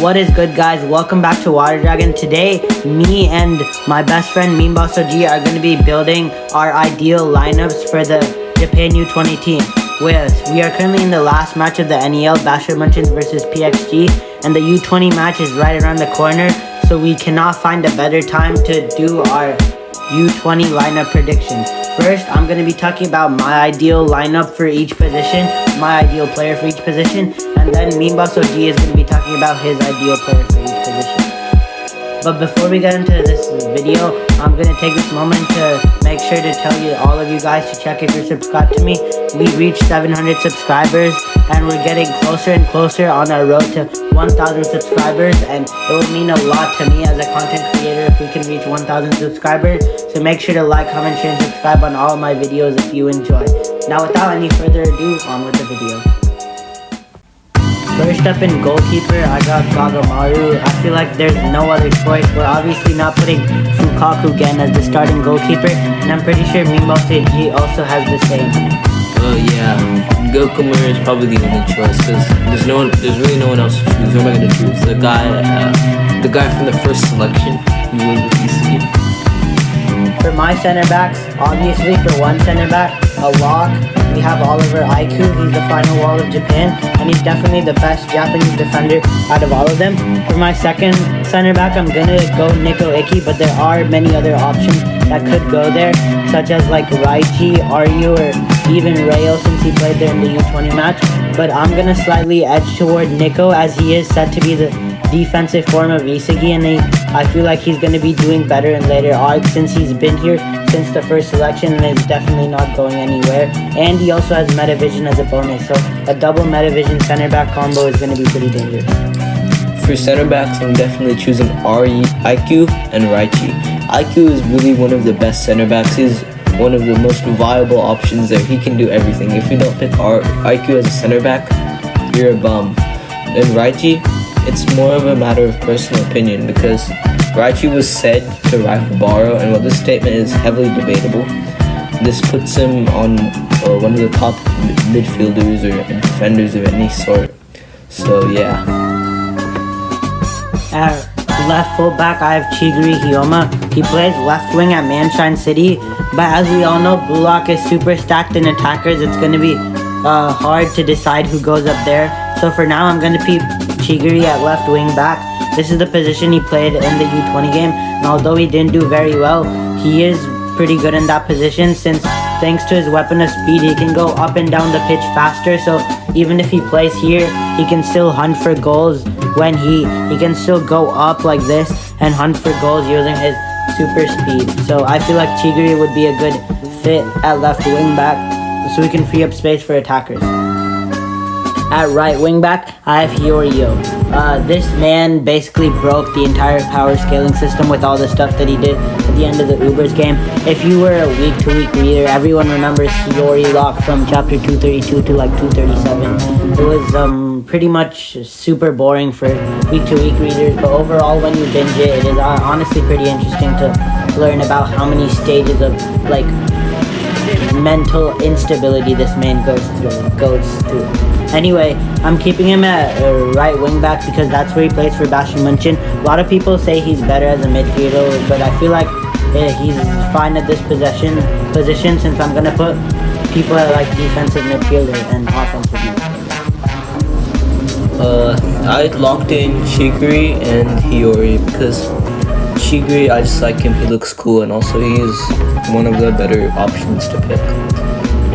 What is good, guys? Welcome back to Water Dragon. Today, me and my best friend Meanboss OG are going to be building our ideal lineups for the Japan U20 team. We are currently in the last match of the NEL, Bachelor Munchins versus PXG, and the U20 match is right around the corner, so we cannot find a better time to do our U20 lineup predictions. First, I'm going to be talking about my ideal lineup for each position, my ideal player for each position, and then Meanboss OG is going to be talking about his ideal player for each position. But before we get into this video, I'm going to take this moment to make sure to tell all of you guys to check if you're subscribed to me. We reached 700 subscribers and we're getting closer and closer on our road to 1,000 subscribers, and it would mean a lot to me as a content creator if we can reach 1,000 subscribers. So make sure to like, comment, share, and subscribe on all of my videos if you enjoy. Now without any further ado, on with the video. First up in goalkeeper, I got Gagamaru. I feel like there's no other choice. We're obviously not putting Fukaku again as the starting goalkeeper, and I'm pretty sure Meanboss OG also has the same. Yeah, Gagamaru is probably the only choice because there's really no one else to choose. Who am I going to choose? The guy from the first selection. He was with EC. For my center backs, obviously for one center back, a lock, we have Oliver Aiku. He's the final wall of Japan, and he's definitely the best Japanese defender out of all of them. For my second center back, I'm gonna go Nico Iki, but there are many other options that could go there, such as like Raichi, Ryu, or even Rayo since he played there in the U20 match. But I'm gonna slightly edge toward Nico as he is said to be the defensive form of Isagi, and I feel like he's going to be doing better in later arcs since he's been here since the first selection and is definitely not going anywhere. And he also has Metavision as a bonus, so a double Metavision center back combo is going to be pretty dangerous. For center backs, I'm definitely choosing IQ and Raichi. IQ is really one of the best center backs. He's one of the most viable options there. He can do everything. If you don't pick IQ as a center back, you're a bum. And Raichi, it's more of a matter of personal opinion because Raichi was said to rival Baro, and while this statement is heavily debatable, this puts him on one of the top midfielders or defenders of any sort. So yeah. At left fullback, I have Chigiri Hiyoma. He plays left wing at Manshine City, but as we all know, Blue Lock is super stacked in attackers. It's going to be hard to decide who goes up there. So for now, I'm going to keep Chigiri at left wing back. This is the position he played in the U20 game, and although he didn't do very well, he is pretty good in that position since thanks to his weapon of speed, he can go up and down the pitch faster. So even if he plays here, he can still hunt for goals when he can still go up like this and hunt for goals using his super speed. So I feel like Chigiri would be a good fit at left wing back so we can free up space for attackers. At right wing back, I have Hiorio. This man basically broke the entire power scaling system with all the stuff that he did at the end of the Ubers game. If you were a week-to-week reader, everyone remembers Hiyori Lock from chapter 232 to like 237. It was pretty much super boring for week-to-week readers, but overall when you binge it, it is honestly pretty interesting to learn about how many stages of like mental instability this man goes through. Anyway, I'm keeping him at right wing back because that's where he plays for Bachelor Munchen. A lot of people say he's better as a midfielder, but I feel like he's fine at this position since I'm gonna put people at like defensive midfielder and offensive midfielder. I locked in Chigiri and Hiyori because Chigiri, I just like him. He looks cool, and also he's one of the better options to pick.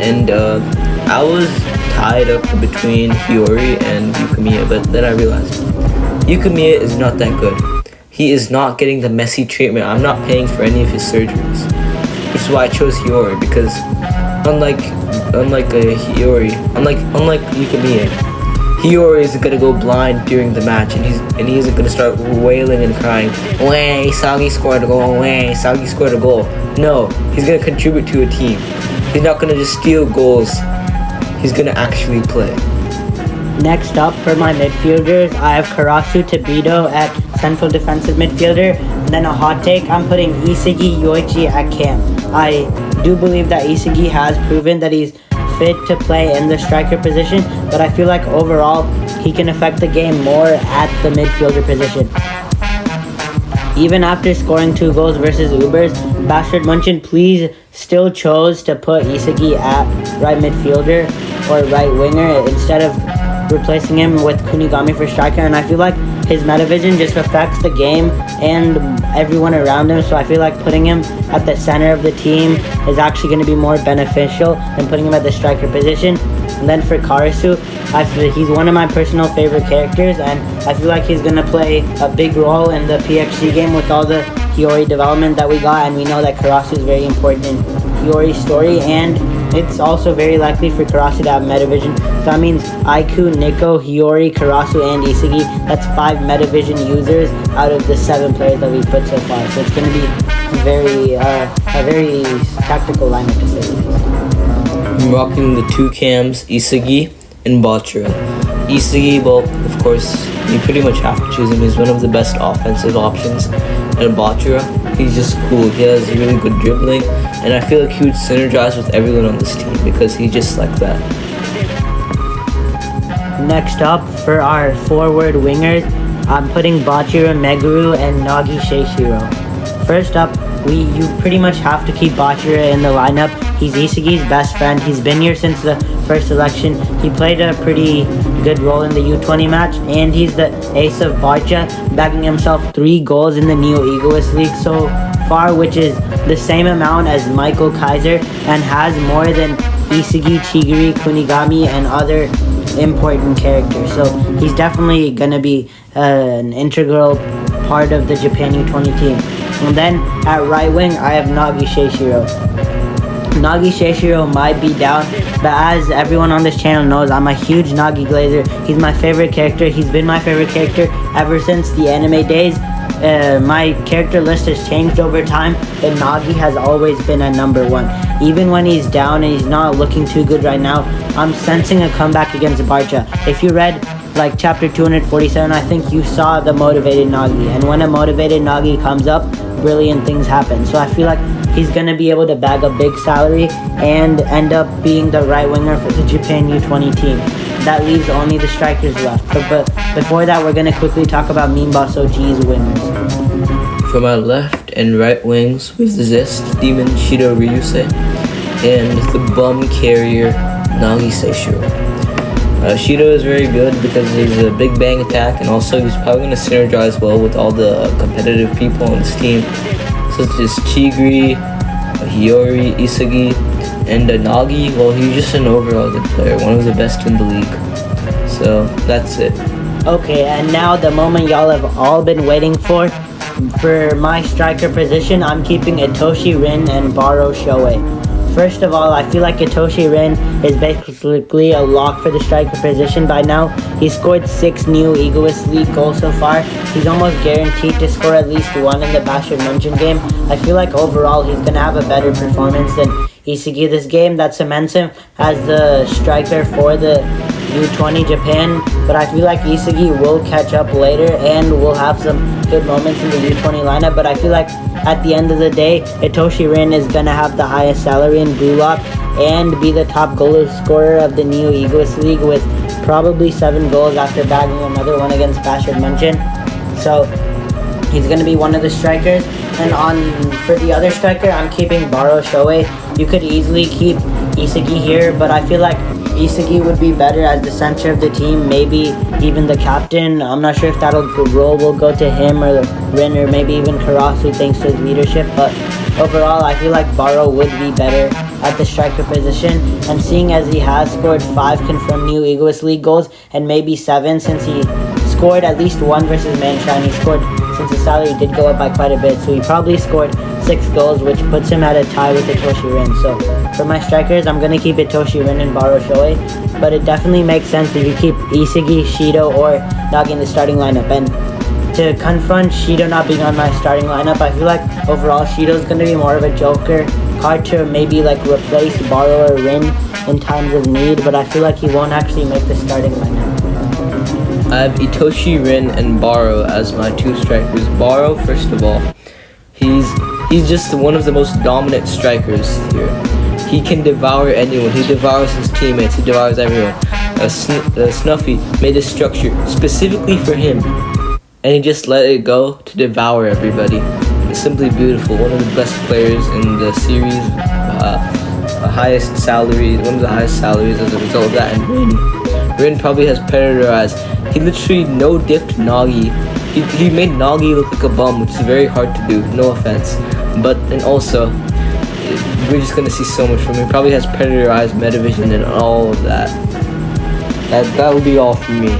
And I was tied up between Hiyori and Yukimiya, but then I realized Yukimiya is not that good. He is not getting the Messi treatment. I'm not paying for any of his surgeries, which is why I chose Hiyori because unlike Yukimiya, Hiyori isn't gonna go blind during the match, and he isn't gonna start wailing and crying. Way, Sagi scored a goal. Way, Sagi scored a goal. No, he's gonna contribute to a team. He's not gonna just steal goals. He's gonna actually play. Next up for my midfielders, I have Karasu Tobito at central defensive midfielder, and then a hot take, I'm putting Isagi Yoichi at camp. I do believe that Isagi has proven that he's fit to play in the striker position, but I feel like overall he can affect the game more at the midfielder position. Even after scoring 2 goals versus Ubers, Bashard Munchen please still chose to put Isagi at right midfielder or right winger instead of replacing him with Kunigami for striker, and I feel like his meta vision just affects the game and everyone around him, so I feel like putting him at the center of the team is actually going to be more beneficial than putting him at the striker position. And then for Karasu, I feel he's one of my personal favorite characters, and I feel like he's going to play a big role in the PXG game with all the Hiyori development that we got, and we know that Karasu is very important in Hiyori's story, and it's also very likely for Karasu to have Metavision. So that means Aiku, Nico, Hiyori, Karasu, and Isagi. That's 5 Metavision users out of the 7 players that we put so far. So it's going to be a very tactical lineup to say the least. I'm rocking the 2 cams, Isagi and Bachira. Isagi, well, of course, you pretty much have to choose him. He's one of the best offensive options. And Bachira, he's just cool. He has really good dribbling, and I feel like he would synergize with everyone on this team because he's just like that. Next up, for our forward wingers, I'm putting Bachira, Meguru, and Nagi Sheishiro. First up, you pretty much have to keep Bachira in the lineup. He's Isagi's best friend. He's been here since the first selection. He played a pretty good role in the U20 match, and he's the ace of Barca, bagging himself 3 goals in the Neo Egoist League so far, which is the same amount as Michael Kaiser and has more than Isagi, Chigiri, Kunigami, and other important characters. So he's definitely going to be an integral part of the Japan U20 team. And then at right wing, I have Nagi Sheishiro. Nagi Sheishiro might be down, but as everyone on this channel knows, I'm a huge Nagi Glazer. He's my favorite character. He's been my favorite character ever since the anime days. My character list has changed over time, but Nagi has always been at number 1. Even when he's down and he's not looking too good right now, I'm sensing a comeback against Barca. If you read like chapter 247, I think you saw the motivated Nagi, and when a motivated Nagi comes up, brilliant things happen. So I feel like he's going to be able to bag a big salary and end up being the right winger for the Japan U20 team. That leaves only the strikers left. But before that, we're going to quickly talk about Meanboss OG's wingers. For my left and right wings, with the Zest Demon Shido Ryusei and the Bum Carrier Nagi Seishiro. Shido is very good because he's a big bang attack, and also he's probably going to synergize well with all the competitive people on this team, such as Chigiri, Hiyori, Isagi, and Nagi. Well, he's just an overall good player, one of the best in the league. So that's it. Okay, and now the moment y'all have all been waiting for. For my striker position, I'm keeping Itoshi Rin and Baro Shoei. First of all, I feel like Itoshi Rin is basically a lock for the striker position by now. He's scored 6 Neo Egoist League goals so far. He's almost guaranteed to score at least 1 in the Bashard Munchen game. I feel like overall he's going to have a better performance than Isagi this game. That cements him as the striker for the U20 Japan, but I feel like Isagi will catch up later and will have some good moments in the U20 lineup, but I feel like at the end of the day, Itoshi Rin is going to have the highest salary in Blue Lock and be the top goal scorer of the Neo Egoist League with probably 7 goals after bagging another one against Bashard Munchen. So he's going to be one of the strikers. And for the other striker, I'm keeping Baro Shoei. You could easily keep Isagi here, but I feel like Isagi would be better as the center of the team, maybe even the captain. I'm not sure if that role will go to him or Rin or maybe even Karasu thanks to his leadership, but overall I feel like Baro would be better at the striker position, and seeing as he has scored 5 confirmed New Egoist League goals and maybe 7 since he scored at least 1 versus Manshine. He scored since his salary did go up by quite a bit, so he probably scored 6 goals, which puts him at a tie with Itoshi Rin. So for my strikers, I'm going to keep Itoshi Rin and Baro Shoei, but it definitely makes sense if you keep Isagi, Shido, or Nagi in the starting lineup. And to confront Shido not being on my starting lineup, I feel like overall Shido's going to be more of a joker card to maybe like replace Baro or Rin in times of need, but I feel like he won't actually make the starting lineup. I have Itoshi Rin and Baro as my 2 strikers. Baro, first of all, he's just one of the most dominant strikers here. He can devour anyone. He devours his teammates. He devours everyone. Snuffy made a structure specifically for him, and he just let it go to devour everybody. It's simply beautiful. One of the best players in the series. Highest salary, one of the highest salaries as a result of that. And Rin probably has Predator eyes. He literally no-dipped Nagi. He made Nagi look like a bum, which is very hard to do. No offense, and also we're just gonna see so much from him. He probably has Predator eyes, Metavision, and all of that. That will be all from me.